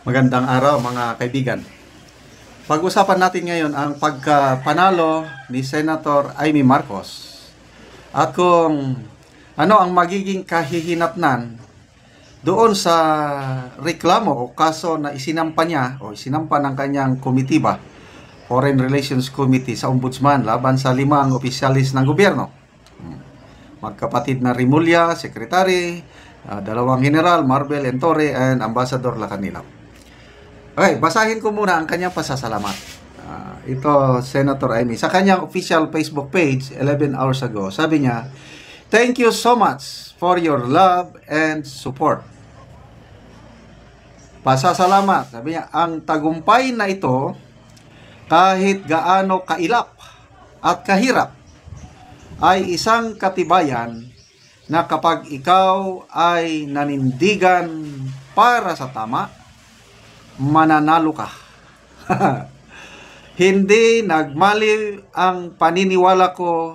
Magandang araw mga kaibigan. Pag-usapan natin ngayon ang pagkapanalo ni Senator Amy Marcos at kung ano ang magiging kahihinatnan doon sa reklamo o kaso na isinampa niya o isinampa ng kanyang komitiba, Foreign Relations Committee sa Ombudsman laban sa 5 opisyalis ng gobyerno. Magkapatid na Rimulya, Secretary, 2 General, Marbel Entore, and Ambassador Lacanilao. Okay, basahin ko muna ang kanyang pasasalamat. Ito, Senator Amy. Sa kanyang official Facebook page, 11 hours ago, sabi niya, "Thank you so much for your love and support." Pasasalamat. Sabi niya, ang tagumpay na ito, kahit gaano kailap at kahirap, ay isang katibayan na kapag ikaw ay nanindigan para sa tama, mananalo ka. Hindi nagmali ang paniniwala ko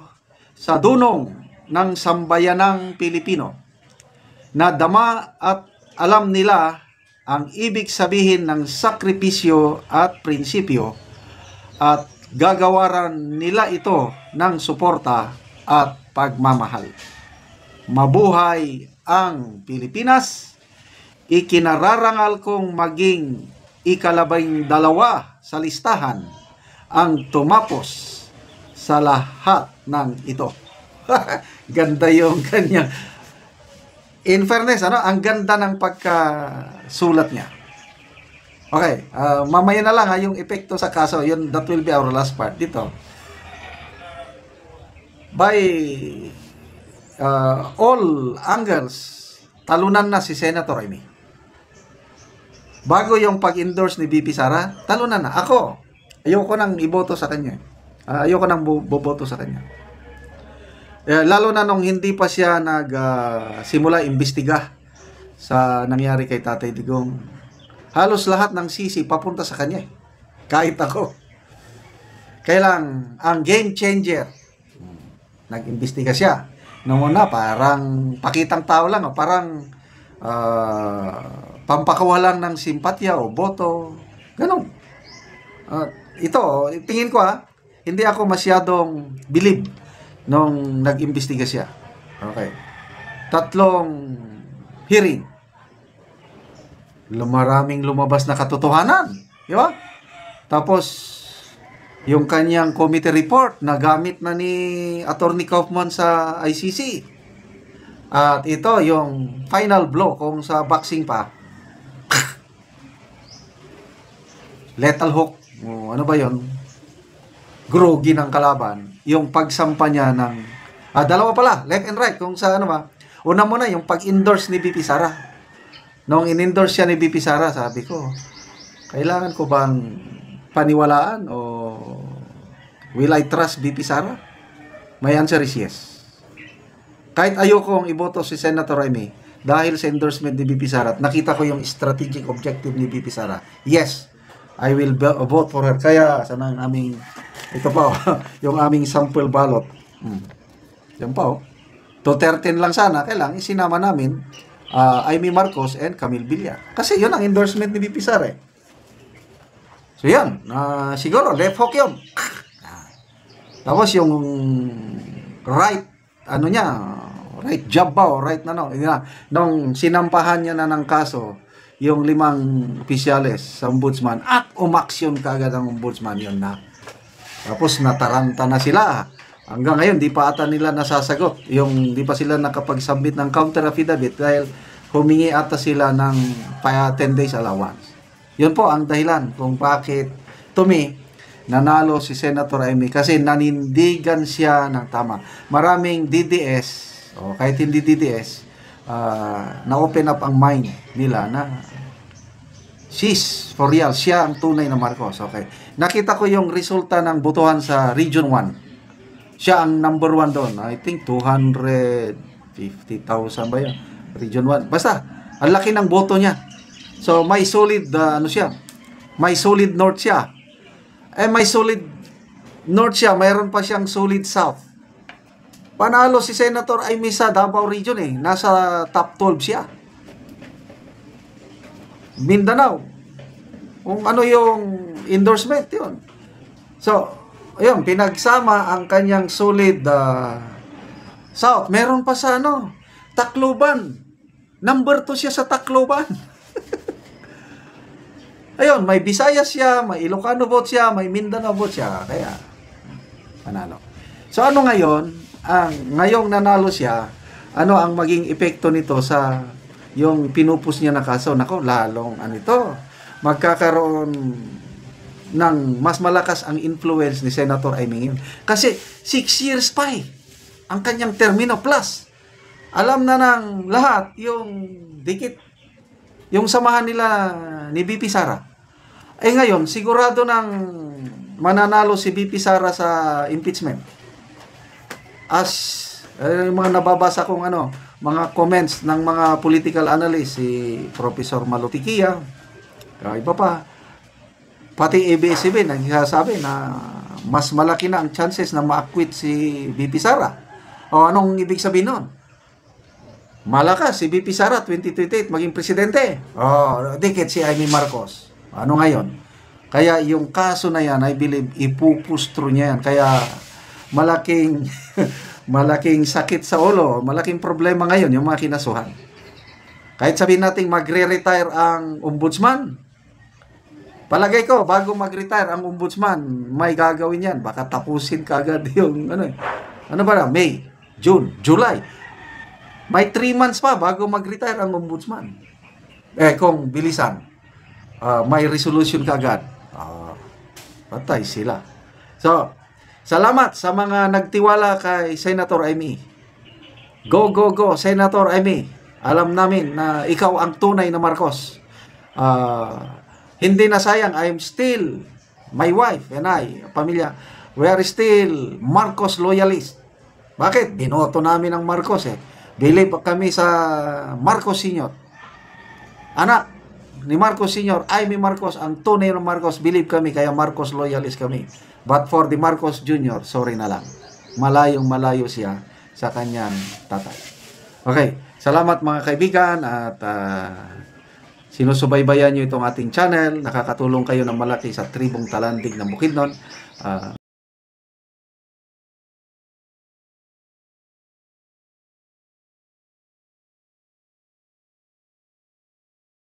sa dunong ng sambayanang Pilipino na dama at alam nila ang ibig sabihin ng sakripisyo at prinsipyo at gagawaran nila ito ng suporta at pagmamahal. Mabuhay ang Pilipinas! Ikinararangal kong maging ika-12 sa listahan ang tumapos sa lahat ng ito. Ganda yung kanya. In fairness, ang ganda ng pagkasulat niya. Okay, mamaya na lang yung epekto sa kaso, yun, that will be our last part dito. By all angles, talunan na si Senator Amy. Bago yung pag-endorse ni BP Sara, talunan na. Ako, ayoko nang iboto sa kanya. Ayoko nang boboto sa kanya. Lalo na nung hindi pa siya simula imbestiga sa nangyari kay Tatay Digong. Halos lahat ng sisi papunta sa kanya. Kahit ako. Kailang ang game changer, nag-imbestiga siya. Noong una, parang pakitang tao lang, parang pampakawalan ng simpatya o boto. Ganun. Ito, tingin ko hindi ako masyadong believe nung nag-imbestiga siya. Okay. 3 hearing. Maraming lumabas na katotohanan. Di ba? Tapos, yung kanyang committee report na gamit na ni Attorney Kaufman sa ICC. At ito, yung final blow kung sa boxing pa. Lethal hook. Ano ba yon? Groggy ng kalaban. Yung pagsampa niya ng... dalawa pala, left and right. Kung sa ano ba. Una muna, yung pag-endorse ni BP Sara. Nung in-endorse siya ni BP Sara, sabi ko, kailangan ko bang paniwalaan o will I trust BP Sara? My answer is yes. Kahit ayokong iboto si Senator Amy dahil sa endorsement ni BP Sara, nakita ko yung strategic objective ni BP Sara. Yes, I will vote for her. Kaya sana ang aming, ito pa yung aming sample ballot. Yan pa 213 lang sana. Kailang isinama namin Amy Marcos and Camille Villar. Kasi yun ang endorsement ni BP Sara. So yan, siguro left hook yun. Tapos yung right, right jab ba o right nung sinampahan niya na ng kaso, yung 5 opisyales sa ombudsman at umaksyon kaagad ang ombudsman, yun na. Tapos nataranta na sila. Hanggang ngayon, di pa ata nila nasasagot. Di pa sila nakapag-submit ng counter affidavit dahil humingi ata sila ng 10 days allowance. Yun po ang dahilan kung bakit, to me, nanalo si Senator Amy kasi nanindigan siya ng tama. Maraming DDS, o kahit hindi DDS, na-open up ang mind nila na she's for real, siya ang tunay na Marcos. Okay. Nakita ko yung resulta ng botohan sa Region 1. Siya ang number 1 doon. I think 250,000 ba yun? Region 1. Basta, ang laki ng boto niya. So, may solid, siya? May solid north siya. May solid north siya. Mayroon pa siyang solid south. Panalo si Senator Amy sa Davao Region Nasa top 12 siya. Mindanao, kung ano yung endorsement yun. So, ayun, pinagsama ang kanyang solid South. Meron pa sa Tacloban. Number 2 siya sa Tacloban. Ayun, may Visayas siya, may Ilocano vote siya, may Mindanao vote siya. Kaya, panalo. So, ano ngayon? Ngayong nanalo siya, ano ang maging epekto nito sa yung pinupus niya na kaso? Nako, lalong magkakaroon ng mas malakas ang influence ni Senator Amy. Kasi 6 years pa ang kanyang termino plus. Alam na ng lahat yung dikit, yung samahan nila ni BP Sara. Ngayon, sigurado nang mananalo si BP Sara sa impeachment. As yung mga nababasa kong mga comments ng mga political analyst, si Professor Malutikia, iba pa, pati ABS-CBN nagsasabi na mas malaki na ang chances na ma-acquit si BP Sara. O anong ibig sabihin nun? Malakas si BP Sara 2028 maging presidente. Dikit si Amy Marcos. Ano ngayon? Kaya yung kaso na yan, I believe, ipupustro niya yan. Kaya malaking malaking sakit sa ulo, malaking problema ngayon yung mga kinasuhan. Kahit sabihin natin magre-retire ang ombudsman, palagay ko, bago mag-retire ang ombudsman, may gagawin yan. Baka tapusin kagad yung May, June, July. May 3 months pa bago mag-retire ang ombudsman. Kung bilisan, may resolution kagad. Patay sila. So, salamat sa mga nagtiwala kay Senator Amy. Go, go, go, Senator Amy. Alam namin na ikaw ang tunay na Marcos. Hindi na sayang, I'm still, my wife and I, pamilya, we are still Marcos loyalist. Bakit? Binoto namin ang Marcos Believe kami sa Marcos Sr. Anak ni Marcos Sr., Amy Marcos, ang tunay na Marcos, believe kami, kaya Marcos loyalist kami. But for the Marcos Jr., sorry na lang. Malayong-malayo siya sa kanyang tatay. Okay, salamat mga kaibigan at sinusubaybayan nyo itong ating channel. Nakakatulong kayo ng malaki sa tribong Talandig ng Bukidnon.